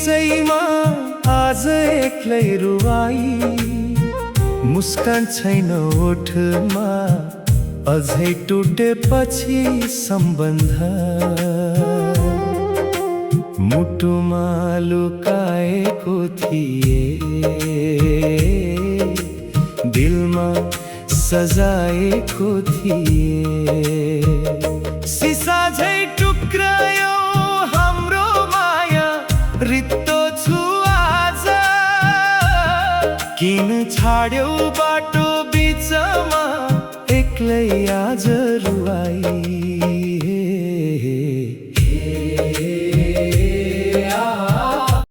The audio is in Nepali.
बिचैमा आज एक्लै रुवाई, मुस्कान छैन ओठमा अझै टुटेपछि सम्बन्ध। मुटुमा लुकाएको थिए, दिलमा सजाएको थिए। सिसा झै टुक्रायो हाम्रो माया, रित्तो छु आज। किन छाड्यौ बाटो बिचमा एक्लै आज रुवाई।